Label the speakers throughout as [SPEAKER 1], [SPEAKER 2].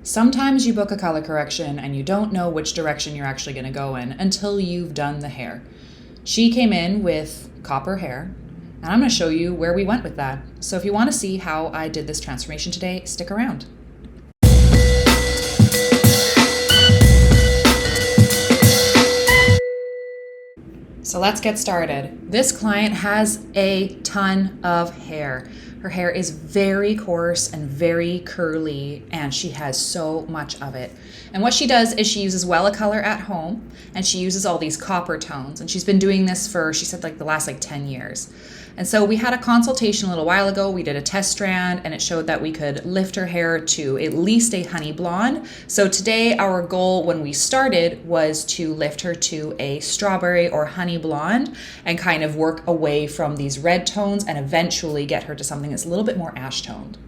[SPEAKER 1] Sometimes you book a color correction and you don't know which direction you're actually going to go in until you've done the hair. She came in with copper hair, and I'm going to show you where we went with that. So if you want to see how I did this transformation today, stick around. So let's get started. This client has a ton of hair. Her hair is very coarse and very curly, and she has so much of it. And what she does is she uses color at home, and she uses all these copper tones. And she's been doing this for, she said, the last 10 years. And so we had a consultation a little while ago. We did a test strand, and it showed that we could lift her hair to at least a honey blonde. So today our goal when we started was to lift her to a strawberry or honey blonde and kind of work away from these red tones and eventually get her to something that's a little bit more ash toned.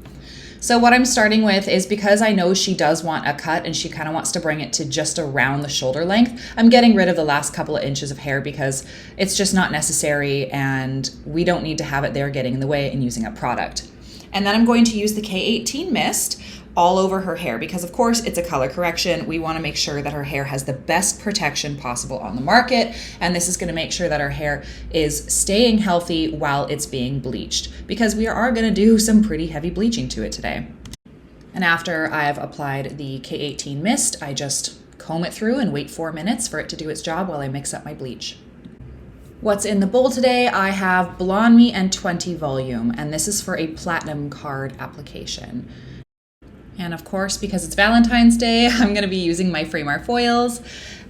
[SPEAKER 1] So what I'm starting with is, because I know she does want a cut and she kind of wants to bring it to just around the shoulder length, I'm getting rid of the last couple of inches of hair because it's just not necessary and we don't need to have it there getting in the way and using up product. And then I'm going to use the K18 mist all over her hair because, of course, it's a color correction. We want to make sure that her hair has the best protection possible on the market, and this is going to make sure that her hair is staying healthy while it's being bleached, because we are going to do some pretty heavy bleaching to it today. And after I've applied the K18 mist, I just comb it through and wait 4 minutes for it to do its job while I mix up my bleach. What's in the bowl today? I have Blonde Me and 20 volume, and this is for a platinum card application. And of course, because it's Valentine's Day, I'm going to be using my Frame Art foils,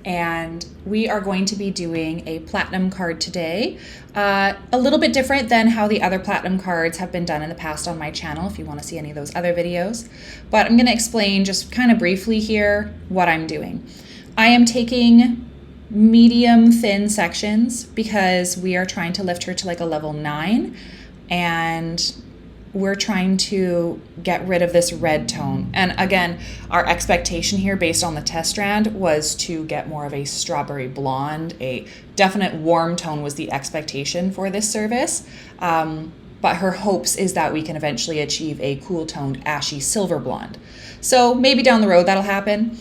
[SPEAKER 1] and we are going to be doing a platinum card today. A little bit different than how the other platinum cards have been done in the past on my channel, if you want to see any of those other videos. But I'm going to explain just kind of briefly here what I'm doing. I am taking medium thin sections because we are trying to lift her to a level 9, and we're trying to get rid of this red tone. And again, our expectation here based on the test strand was to get more of a strawberry blonde. A definite warm tone was the expectation for this service. But her hopes is that we can eventually achieve a cool toned ashy silver blonde. So maybe down the road that'll happen.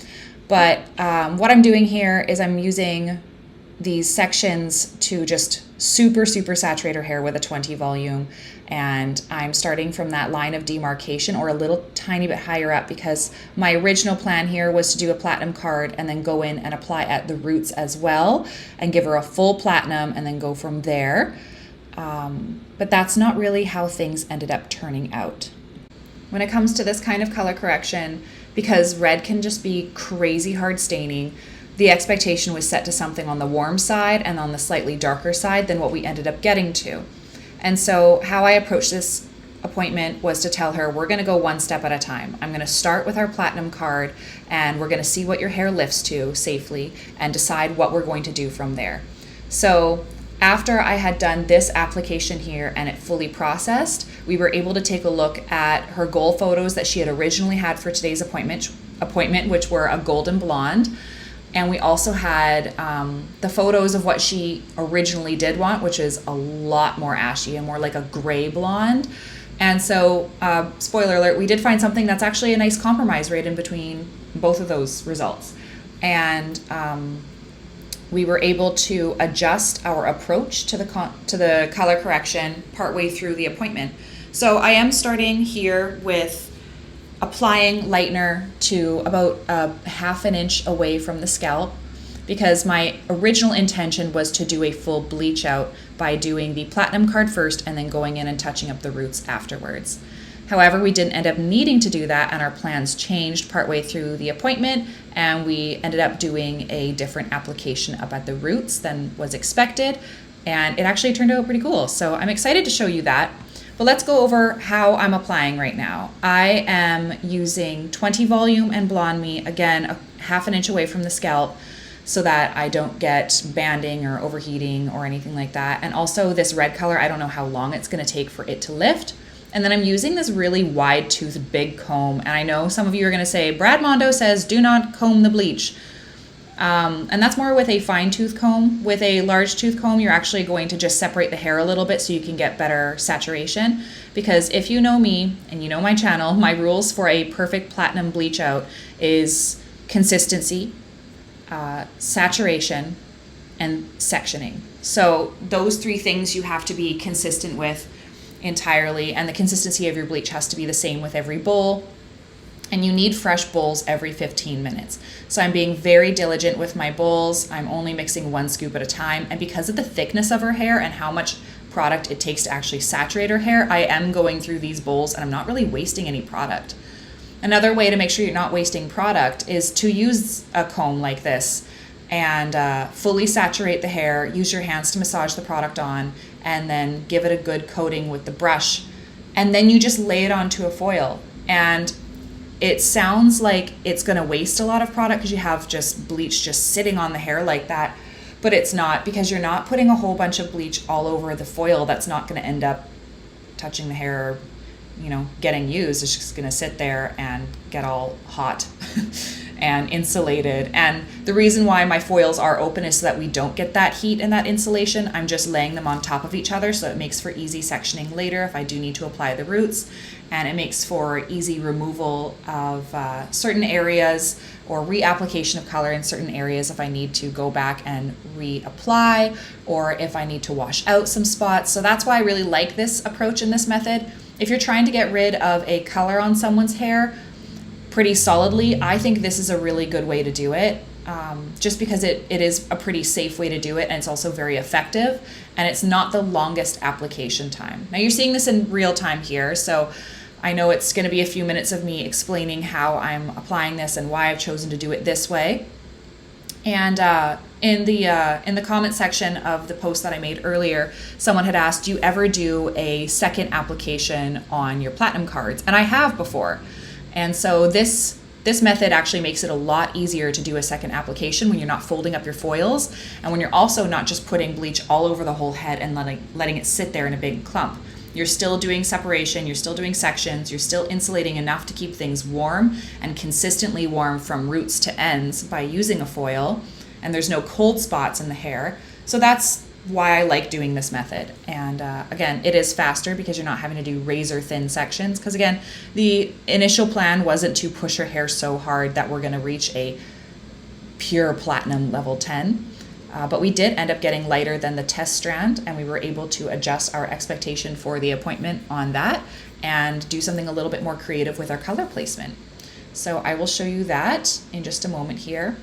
[SPEAKER 1] But what I'm doing here is I'm using these sections to just super saturate her hair with a 20 volume, and I'm starting from that line of demarcation or a little tiny bit higher up, because my original plan here was to do a platinum card and then go in and apply at the roots as well and give her a full platinum and then go from there. But that's not really how things ended up turning out. When it comes to this kind of color correction, because red can just be crazy hard staining, the expectation was set to something on the warm side and on the slightly darker side than what we ended up getting to. And so how I approached this appointment was to tell her, we're going to go one step at a time. I'm going to start with our platinum card, and we're going to see what your hair lifts to safely and decide what we're going to do from there. So after I had done this application here and it fully processed, we were able to take a look at her goal photos that she had originally had for today's appointment, which were a golden blonde. And we also had the photos of what she originally did want, which is a lot more ashy and more like a gray blonde. And so, spoiler alert, we did find something that's actually a nice compromise right in between both of those results. And we were able to adjust our approach to the color correction partway through the appointment. So I am starting here with applying lightener to about a ½ an inch away from the scalp, because my original intention was to do a full bleach out by doing the platinum card first and then going in and touching up the roots afterwards. However, we didn't end up needing to do that, and our plans changed partway through the appointment, and we ended up doing a different application up at the roots than was expected, and it actually turned out pretty cool. So I'm excited to show you that. But let's go over how I'm applying right now. I am using 20 volume and Blonde Me, again, a ½ an inch away from the scalp so that I don't get banding or overheating or anything like that. And also this red color, I don't know how long it's gonna take for it to lift. And then I'm using this really wide toothed big comb. And I know some of you are gonna say, Brad Mondo says, do not comb the bleach. And that's more with a fine tooth comb. With a large tooth comb, you're actually going to just separate the hair a little bit so you can get better saturation. Because if you know me and you know my channel, my rules for a perfect platinum bleach out is consistency, saturation, and sectioning. So those three things you have to be consistent with entirely, and the consistency of your bleach has to be the same with every bowl. And you need fresh bowls every 15 minutes. So I'm being very diligent with my bowls. I'm only mixing 1 scoop at a time. And because of the thickness of her hair and how much product it takes to actually saturate her hair, I am going through these bowls and I'm not really wasting any product. Another way to make sure you're not wasting product is to use a comb like this and fully saturate the hair. Use your hands to massage the product on, and then give it a good coating with the brush. And then you just lay it onto a foil. And it sounds like it's going to waste a lot of product because you have just bleach just sitting on the hair like that, but it's not, because you're not putting a whole bunch of bleach all over the foil that's not going to end up touching the hair or, getting used. It's just going to sit there and get all hot and insulated. And the reason why my foils are open is so that we don't get that heat and that insulation. I'm just laying them on top of each other, so it makes for easy sectioning later if I do need to apply the roots. And it makes for easy removal of certain areas or reapplication of color in certain areas if I need to go back and reapply, or if I need to wash out some spots. So that's why I really like this approach and this method. If you're trying to get rid of a color on someone's hair pretty solidly, I think this is a really good way to do it. Just because it is a pretty safe way to do it, and it's also very effective, and it's not the longest application time. Now you're seeing this in real time here, so I know it's going to be a few minutes of me explaining how I'm applying this and why I've chosen to do it this way. And in the comment section of the post that I made earlier, someone had asked, do you ever do a second application on your platinum cards? And I have before. And so this method actually makes it a lot easier to do a second application when you're not folding up your foils, and when you're also not just putting bleach all over the whole head and letting it sit there in a big clump. You're still doing separation, you're still doing sections, you're still insulating enough to keep things warm and consistently warm from roots to ends by using a foil, and there's no cold spots in the hair. So that's why I like doing this method. And again, it is faster because you're not having to do razor thin sections, because again, the initial plan wasn't to push her hair so hard that we're going to reach a pure platinum level 10. But we did end up getting lighter than the test strand, and we were able to adjust our expectation for the appointment on that and do something a little bit more creative with our color placement. So I will show you that in just a moment here.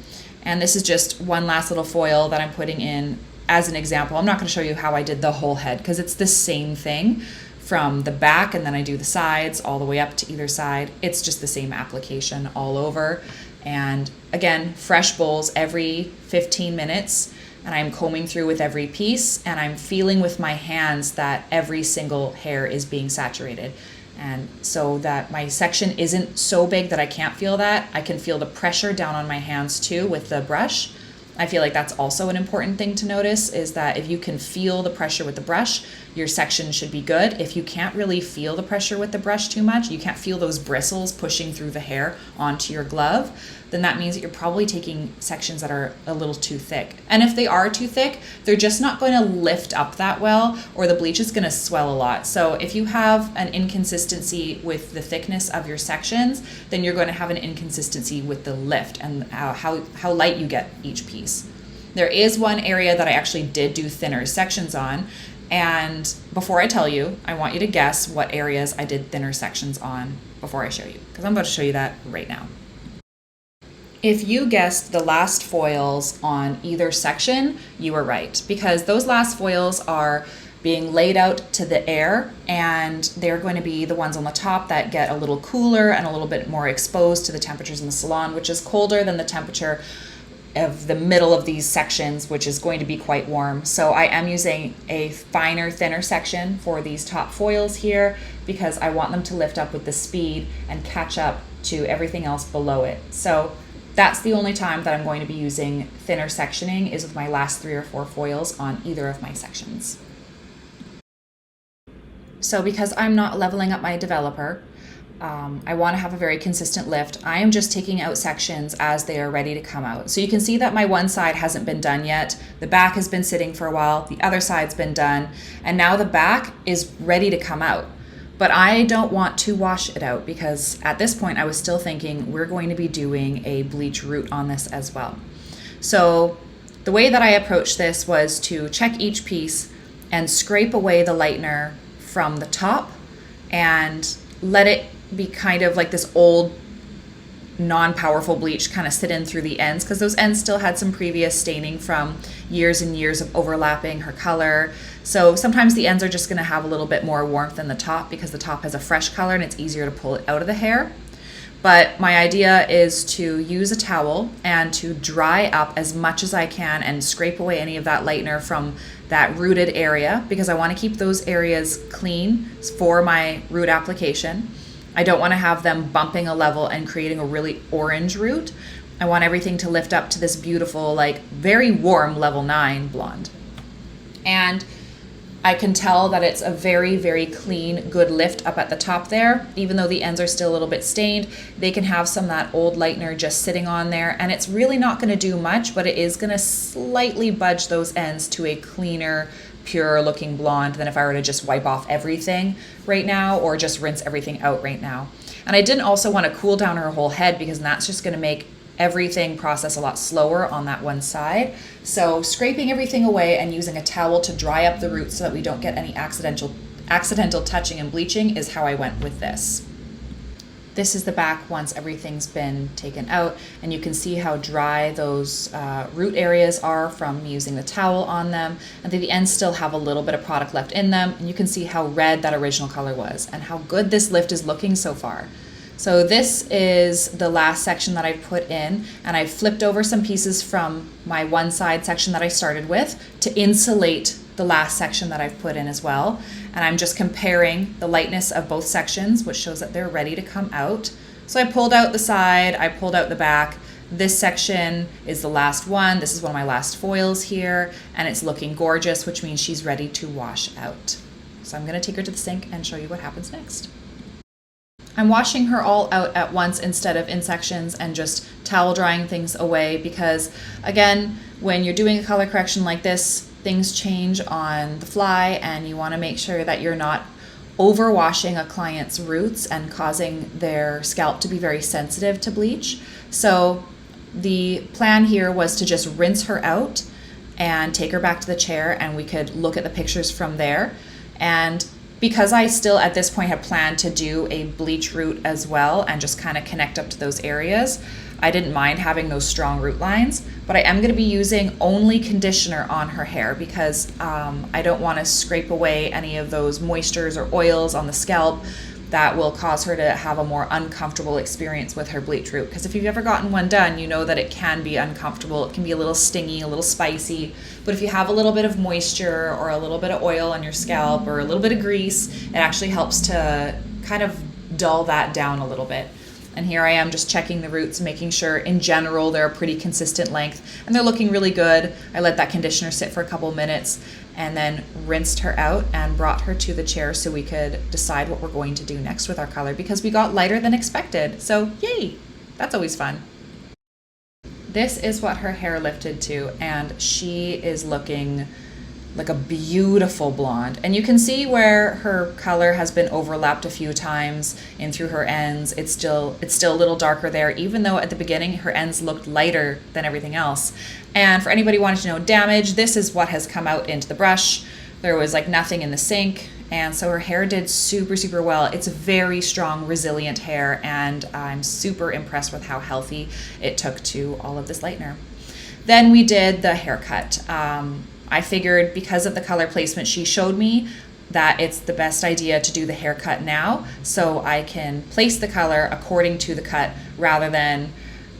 [SPEAKER 1] And this is just one last little foil that I'm putting in as an example. I'm not going to show you how I did the whole head because it's the same thing from the back, and then I do the sides all the way up to either side. It's just the same application all over. And again, fresh bowls every 15 minutes, and I'm combing through with every piece, and I'm feeling with my hands that every single hair is being saturated. And so that my section isn't so big that I can't feel that. I can feel the pressure down on my hands too with the brush. I feel like that's also an important thing to notice, is that if you can feel the pressure with the brush, your section should be good. If you can't really feel the pressure with the brush too much, you can't feel those bristles pushing through the hair onto your glove, then that means that you're probably taking sections that are a little too thick. And if they are too thick, they're just not going to lift up that well, or the bleach is going to swell a lot. So if you have an inconsistency with the thickness of your sections, then you're going to have an inconsistency with the lift and how light you get each piece. There is one area that I actually did do thinner sections on, and before I tell you, I want you to guess what areas I did thinner sections on before I show you, because I'm about to show you that right now. If you guessed the last foils on either section, you were right, because those last foils are being laid out to the air, and they're going to be the ones on the top that get a little cooler and a little bit more exposed to the temperatures in the salon, which is colder than the temperature of the middle of these sections, which is going to be quite warm. So I am using a finer, thinner section for these top foils here, because I want them to lift up with the speed and catch up to everything else below it. So that's the only time that I'm going to be using thinner sectioning, is with my last 3 or 4 foils on either of my sections. So because I'm not leveling up my developer, I want to have a very consistent lift. I am just taking out sections as they are ready to come out. So you can see that my one side hasn't been done yet. The back has been sitting for a while. The other side's been done. And now the back is ready to come out. But I don't want to wash it out because at this point I was still thinking we're going to be doing a bleach root on this as well. So the way that I approached this was to check each piece and scrape away the lightener from the top and let it be kind of like this old non-powerful bleach kind of sit in through the ends, because those ends still had some previous staining from years and years of overlapping her color. So sometimes the ends are just going to have a little bit more warmth than the top because the top has a fresh color and it's easier to pull it out of the hair. But my idea is to use a towel and to dry up as much as I can and scrape away any of that lightener from that rooted area, because I want to keep those areas clean for my root application. I don't want to have them bumping a level and creating a really orange root. I want everything to lift up to this beautiful, like very warm level 9 blonde. And I can tell that it's a very, very clean, good lift up at the top there. Even though the ends are still a little bit stained, they can have some of that old lightener just sitting on there. And it's really not going to do much, but it is going to slightly budge those ends to a cleaner, pure looking blonde than if I were to just wipe off everything right now or just rinse everything out right now. And I didn't also want to cool down her whole head because that's just going to make everything process a lot slower on that one side. So scraping everything away and using a towel to dry up the roots so that we don't get any accidental touching and bleaching is how I went with this. This is the back once everything's been taken out, and you can see how dry those root areas are from me using the towel on them, and the ends still have a little bit of product left in them, and you can see how red that original color was and how good this lift is looking so far. So this is the last section that I put in, and I flipped over some pieces from my one side section that I started with to insulate the last section that I've put in as well. And I'm just comparing the lightness of both sections, which shows that they're ready to come out. So I pulled out the side, I pulled out the back. This section is the last one. This is one of my last foils here, and it's looking gorgeous, which means she's ready to wash out. So I'm gonna take her to the sink and show you what happens next. I'm washing her all out at once instead of in sections and just towel drying things away because, again, when you're doing a color correction like this, things change on the fly and you want to make sure that you're not overwashing a client's roots and causing their scalp to be very sensitive to bleach. So the plan here was to just rinse her out and take her back to the chair and we could look at the pictures from there. And because I still at this point had planned to do a bleach root as well and just kind of connect up to those areas, I didn't mind having those strong root lines, but I am going to be using only conditioner on her hair because I don't want to scrape away any of those moistures or oils on the scalp that will cause her to have a more uncomfortable experience with her bleach root. Because if you've ever gotten one done, you know that it can be uncomfortable. It can be a little stingy, a little spicy. But if you have a little bit of moisture or a little bit of oil on your scalp or a little bit of grease, it actually helps to kind of dull that down a little bit. And here I am just checking the roots, making sure in general they're a pretty consistent length and they're looking really good. I let that conditioner sit for a couple minutes and then rinsed her out and brought her to the chair so we could decide what we're going to do next with our color because we got lighter than expected. So yay, that's always fun. This is what her hair lifted to and she is looking like a beautiful blonde. And you can see where her color has been overlapped a few times in through her ends. It's still a little darker there, even though at the beginning her ends looked lighter than everything else. And for anybody wanting to know damage, this is what has come out into the brush. There was like nothing in the sink. And so her hair did super, super well. It's very strong, resilient hair, and I'm super impressed with how healthy it took to all of this lightener. Then we did the haircut. I figured because of the color placement she showed me that it's the best idea to do the haircut now so I can place the color according to the cut rather than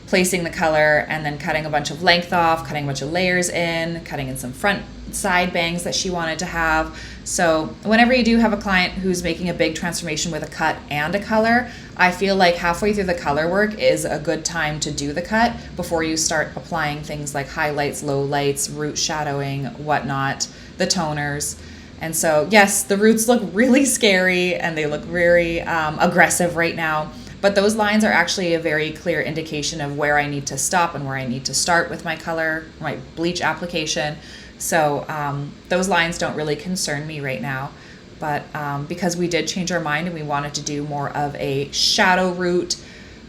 [SPEAKER 1] placing the color and then cutting a bunch of length off, cutting a bunch of layers in, cutting in some front side bangs that she wanted to have. So whenever you do have a client who's making a big transformation with a cut and a color, I feel like halfway through the color work is a good time to do the cut before you start applying things like highlights, lowlights, root shadowing, whatnot, the toners. And so, yes, the roots look really scary and they look very aggressive right now. But those lines are actually a very clear indication of where I need to stop and where I need to start with my color, my bleach application. So those lines don't really concern me right now. But because we did change our mind and we wanted to do more of a shadow root,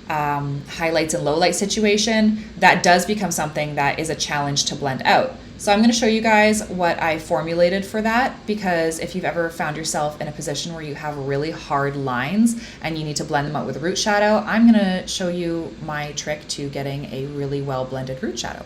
[SPEAKER 1] highlights and lowlight situation, that does become something that is a challenge to blend out. So I'm going to show you guys what I formulated for that, because if you've ever found yourself in a position where you have really hard lines and you need to blend them out with a root shadow, I'm going to show you my trick to getting a really well blended root shadow.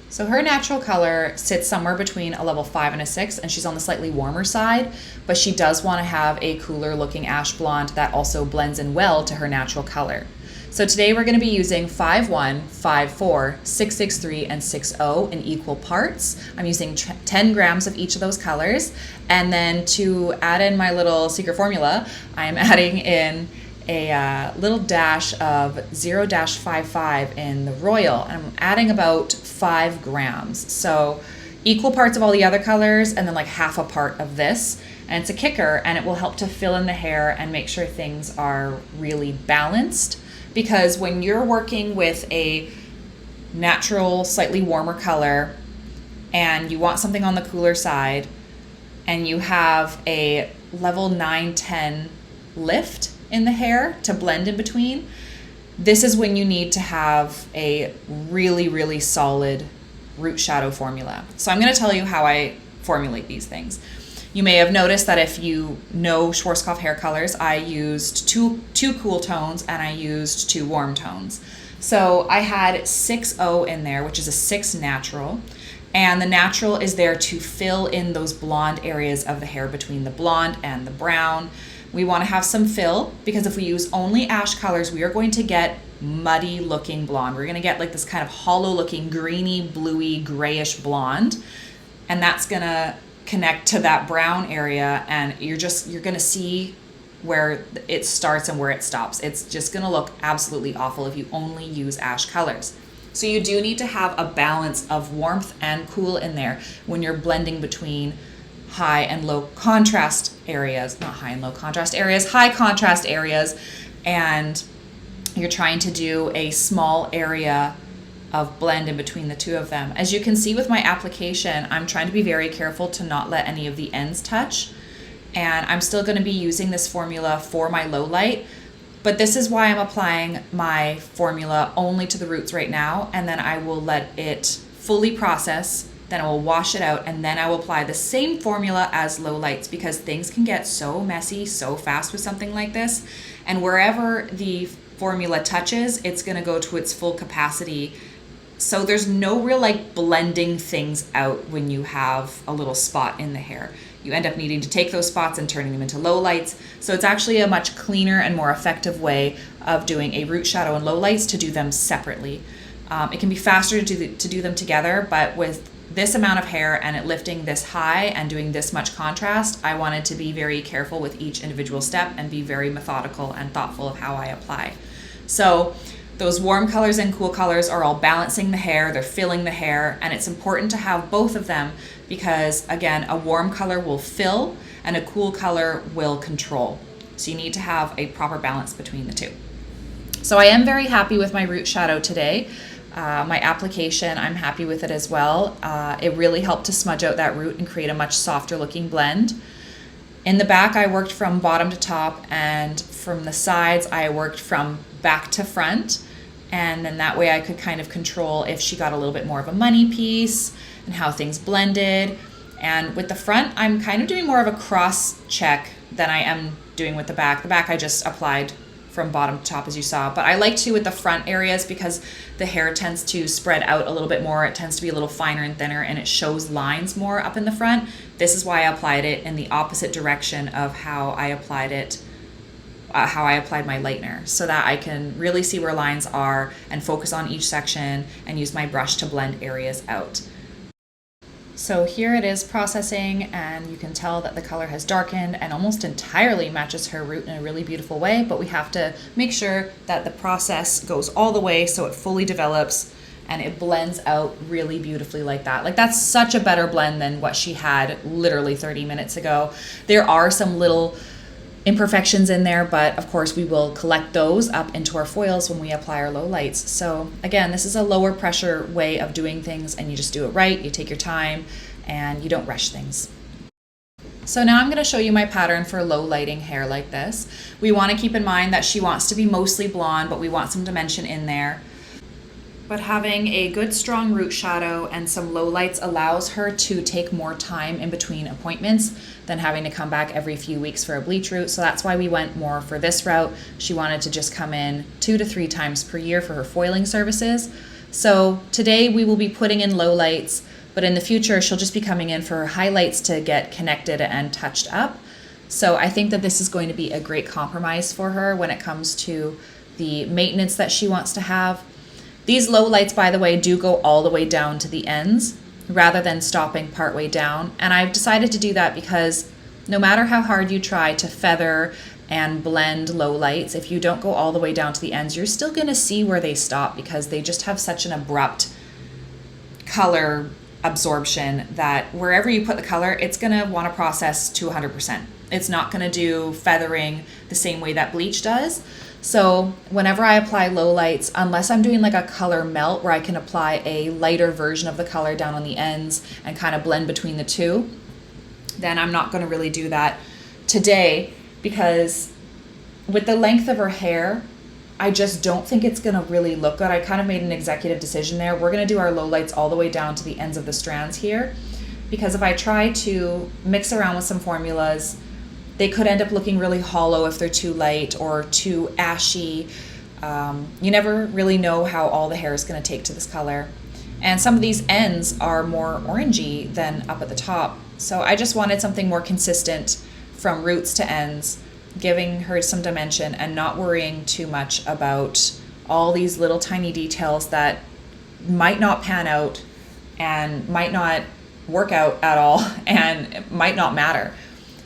[SPEAKER 1] So her natural color sits somewhere between a level 5 and a 6, and she's on the slightly warmer side, but she does want to have a cooler looking ash blonde that also blends in well to her natural color. So today we're going to be using 5-1, 5-4, 6-6-3, and 6-0 in equal parts. I'm using 10 grams of each of those colors. And then to add in my little secret formula, I'm adding in a little dash of 0-55 in the Royal. And I'm adding about 5 grams. So equal parts of all the other colors and then like half a part of this. And it's a kicker, and it will help to fill in the hair and make sure things are really balanced. Because when you're working with a natural, slightly warmer color and you want something on the cooler side and you have a level 9-10 lift in the hair to blend in between, this is when you need to have a really, really solid root shadow formula. So I'm going to tell you how I formulate these things. You may have noticed that if you know Schwarzkopf hair colors, I used two cool tones and I used 2 warm tones. So I had 6-0 in there, which is a 6 natural. And the natural is there to fill in those blonde areas of the hair between the blonde and the brown. We want to have some fill, because if we use only ash colors, we are going to get muddy looking blonde. We're going to get like this kind of hollow looking greeny, bluey, grayish blonde. And that's going to connect to that brown area, and you're going to see where it starts and where it stops. It's just going to look absolutely awful if you only use ash colors. So you do need to have a balance of warmth and cool in there when you're blending between high and low contrast areas, not high and low contrast areas, high contrast areas, and you're trying to do a small area of blend in between the two of them. As you can see with my application, I'm trying to be very careful to not let any of the ends touch. And I'm still going to be using this formula for my low light, but this is why I'm applying my formula only to the roots right now. And then I will let it fully process, then I will wash it out, and then I will apply the same formula as low lights, because things can get so messy so fast with something like this. And wherever the formula touches, it's going to go to its full capacity. So there's no real like blending things out when you have a little spot in the hair. You end up needing to take those spots and turning them into low lights. So it's actually a much cleaner and more effective way of doing a root shadow and low lights to do them separately. It can be faster to do them together, but with this amount of hair and it lifting this high and doing this much contrast, I wanted to be very careful with each individual step and be very methodical and thoughtful of how I apply. So those warm colors and cool colors are all balancing the hair, they're filling the hair, and it's important to have both of them because, again, a warm color will fill and a cool color will control. So you need to have a proper balance between the two. So I am very happy with my root shadow today. My application, I'm happy with it as well. It really helped to smudge out that root and create a much softer looking blend. In the back, I worked from bottom to top, and from the sides, I worked from back to front. And then that way I could kind of control if she got a little bit more of a money piece and how things blended. And with the front, I'm kind of doing more of a cross check than I am doing with the back. The back I just applied from bottom to top, as you saw. But I like to with the front areas because the hair tends to spread out a little bit more. It tends to be a little finer and thinner, and it shows lines more up in the front. This is why I applied it in the opposite direction of how I applied it, how I applied my lightener, so that I can really see where lines are and focus on each section and use my brush to blend areas out. So here it is processing, and you can tell that the color has darkened and almost entirely matches her root in a really beautiful way, but we have to make sure that the process goes all the way so it fully develops and it blends out really beautifully like that. Like that's such a better blend than what she had literally 30 minutes ago. There are some little imperfections in there, but of course we will collect those up into our foils when we apply our low lights. So again, this is a lower pressure way of doing things, and you just do it right, you take your time, and you don't rush things. So now I'm going to show you my pattern for low lighting hair like this. We want to keep in mind that she wants to be mostly blonde, but we want some dimension in there. But having a good strong root shadow and some low lights allows her to take more time in between appointments than having to come back every few weeks for a bleach route. So that's why we went more for this route. She wanted to just come in 2 to 3 times per year for her foiling services. So today we will be putting in low lights, but in the future she'll just be coming in for her highlights to get connected and touched up. So I think that this is going to be a great compromise for her when it comes to the maintenance that she wants to have. These low lights, by the way, do go all the way down to the ends rather than stopping partway down. And I've decided to do that because no matter how hard you try to feather and blend low lights, if you don't go all the way down to the ends, you're still going to see where they stop because they just have such an abrupt color absorption that wherever you put the color, it's going to want to process to 100%. It's not going to do feathering the same way that bleach does. So whenever I apply low lights, unless I'm doing like a color melt where I can apply a lighter version of the color down on the ends and kind of blend between the two, then I'm not going to really do that today, because with the length of her hair, I just don't think it's going to really look good. I kind of made an executive decision there. We're going to do our low lights all the way down to the ends of the strands here, because if I try to mix around with some formulas, they could end up looking really hollow if they're too light or too ashy. You never really know how all the hair is going to take to this color. And some of these ends are more orangey than up at the top. So I just wanted something more consistent from roots to ends, giving her some dimension and not worrying too much about all these little tiny details that might not pan out and might not work out at all and might not matter.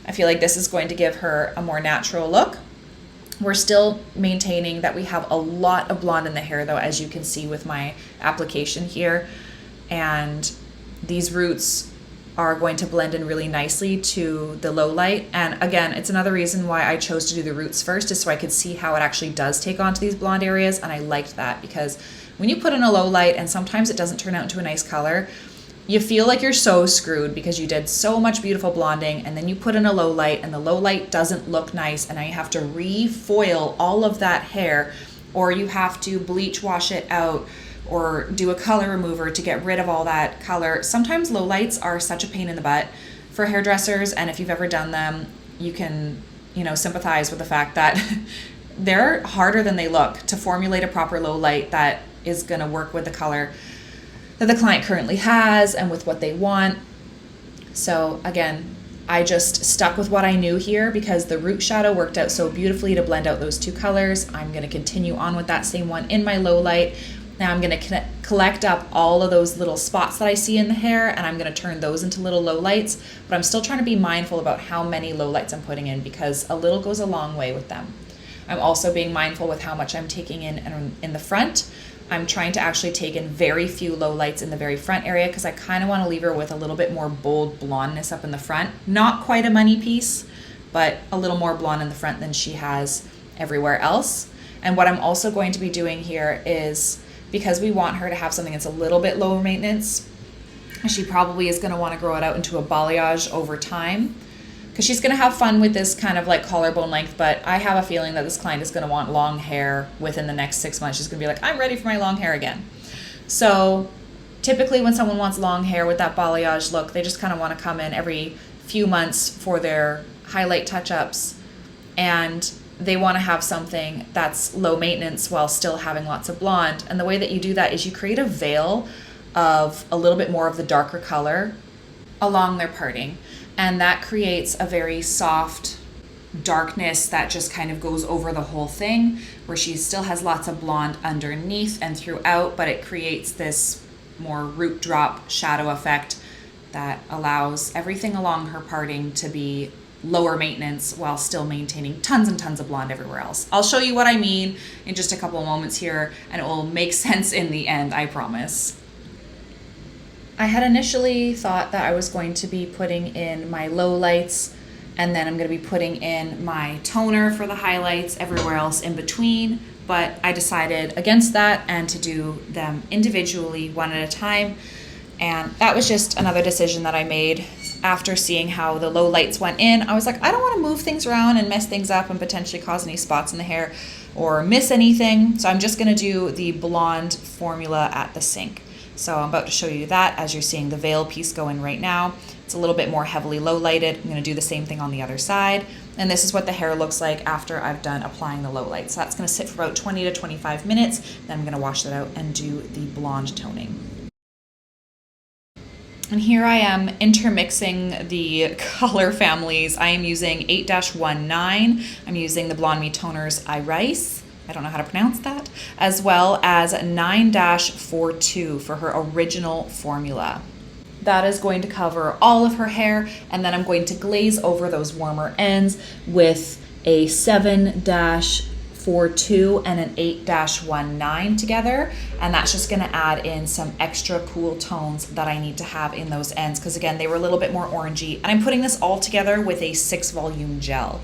[SPEAKER 1] I feel like this is going to give her a more natural look. We're still maintaining that we have a lot of blonde in the hair though, as you can see with my application here. And these roots are going to blend in really nicely to the low light. And again, it's another reason why I chose to do the roots first, is so I could see how it actually does take onto these blonde areas. And I liked that because when you put in a low light and sometimes it doesn't turn out into a nice color, you feel like you're so screwed because you did so much beautiful blonding and then you put in a low light and the low light doesn't look nice, and now you have to refoil all of that hair, or you have to bleach wash it out or do a color remover to get rid of all that color. Sometimes low lights are such a pain in the butt for hairdressers, and if you've ever done them, you can, sympathize with the fact that they're harder than they look to formulate a proper low light that is going to work with the color that the client currently has and with what they want. So again, I just stuck with what I knew here because the root shadow worked out so beautifully to blend out those two colors. I'm going to continue on with that same one in my low light. Now I'm going to collect up all of those little spots that I see in the hair, and I'm going to turn those into little low lights, but I'm still trying to be mindful about how many low lights I'm putting in because a little goes a long way with them. I'm also being mindful with how much I'm taking in the front. I'm trying to actually take in very few low lights in the very front area because I kind of want to leave her with a little bit more bold blondness up in the front. Not quite a money piece, but a little more blonde in the front than she has everywhere else. And what I'm also going to be doing here is, because we want her to have something that's a little bit lower maintenance, she probably is going to want to grow it out into a balayage over time, because she's going to have fun with this kind of like collarbone length, but I have a feeling that this client is going to want long hair within the next 6 months. She's going to be like, I'm ready for my long hair again. So typically when someone wants long hair with that balayage look, they just kind of want to come in every few months for their highlight touch-ups, and they want to have something that's low maintenance while still having lots of blonde. And the way that you do that is you create a veil of a little bit more of the darker color along their parting. And that creates a very soft darkness that just kind of goes over the whole thing, where she still has lots of blonde underneath and throughout, but it creates this more root drop shadow effect that allows everything along her parting to be lower maintenance while still maintaining tons and tons of blonde everywhere else. I'll show you what I mean in just a couple of moments here, and it will make sense in the end, I promise. I had initially thought that I was going to be putting in my low lights, and then I'm going to be putting in my toner for the highlights everywhere else in between, but I decided against that and to do them individually, one at a time. And that was just another decision that I made after seeing how the low lights went in. I was like, I don't want to move things around and mess things up and potentially cause any spots in the hair or miss anything. So I'm just going to do the blonde formula at the sink. So I'm about to show you that as you're seeing the veil piece go in right now. It's a little bit more heavily low lighted. I'm going to do the same thing on the other side. And this is what the hair looks like after I've done applying the low light. So that's going to sit for about 20 to 25 minutes. Then I'm going to wash that out and do the blonde toning. And here I am intermixing the color families. I am using 8-19. I'm using the Blonde Me Toners Iris. I don't know how to pronounce that. As well as 9-42 for her original formula. That is going to cover all of her hair. And then I'm going to glaze over those warmer ends with a 7-42 and an 8-19 together, and that's just going to add in some extra cool tones that I need to have in those ends, because again they were a little bit more orangey, and I'm putting this all together with a 6-volume gel.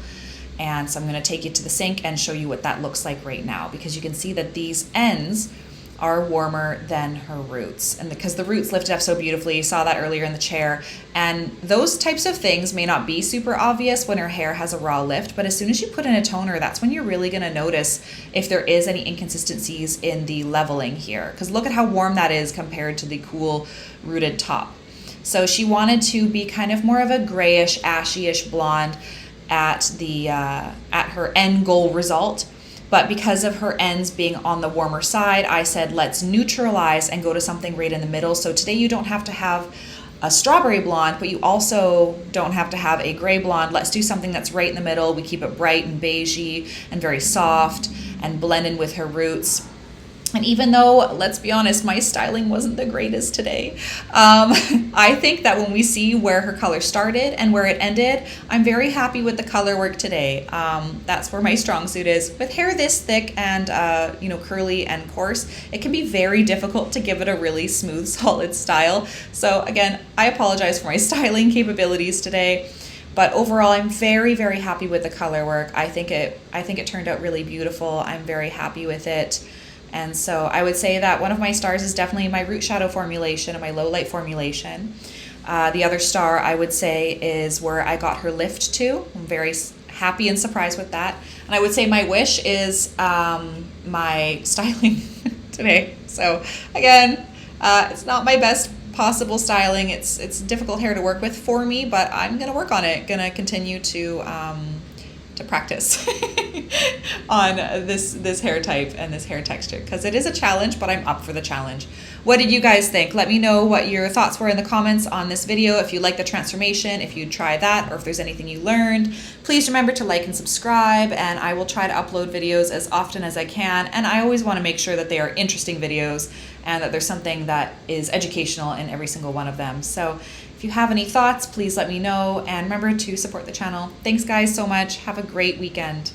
[SPEAKER 1] And so I'm going to take you to the sink and show you what that looks like right now, because you can see that these ends are warmer than her roots, and because the roots lifted up so beautifully, you saw that earlier in the chair, and those types of things may not be super obvious when her hair has a raw lift, but as soon as you put in a toner, that's when you're really going to notice if there is any inconsistencies in the leveling here, because look at how warm that is compared to the cool rooted top. So she wanted to be kind of more of a grayish, ashy-ish blonde at the at her end goal result. But because of her ends being on the warmer side, I said, let's neutralize and go to something right in the middle. So today you don't have to have a strawberry blonde, but you also don't have to have a gray blonde. Let's do something that's right in the middle. We keep it bright and beigey and very soft and blend in with her roots. And even though, let's be honest, my styling wasn't the greatest today, I think that when we see where her color started and where it ended, I'm very happy with the color work today. That's where my strong suit is. With hair this thick and curly and coarse, it can be very difficult to give it a really smooth, solid style. So again, I apologize for my styling capabilities today. But overall, I'm very, very happy with the color work. I think it turned out really beautiful. I'm very happy with it. And so I would say that one of my stars is definitely my root shadow formulation and my low light formulation. The other star I would say is where I got her lift to. I'm very happy and surprised with that. And I would say my wish is my styling today. So again, it's not my best possible styling. It's difficult hair to work with for me, but I'm gonna work on it. Gonna continue to practice on this hair type and this hair texture, because it is a challenge, but I'm up for the challenge. What did you guys think? Let me know what your thoughts were in the comments on this video. If you like the transformation, if you'd try that, or if there's anything you learned, please remember to like and subscribe, and I will try to upload videos as often as I can. And I always want to make sure that they are interesting videos and that there's something that is educational in every single one of them. So if you have any thoughts, please let me know, and remember to support the channel. Thanks guys so much. Have a great weekend.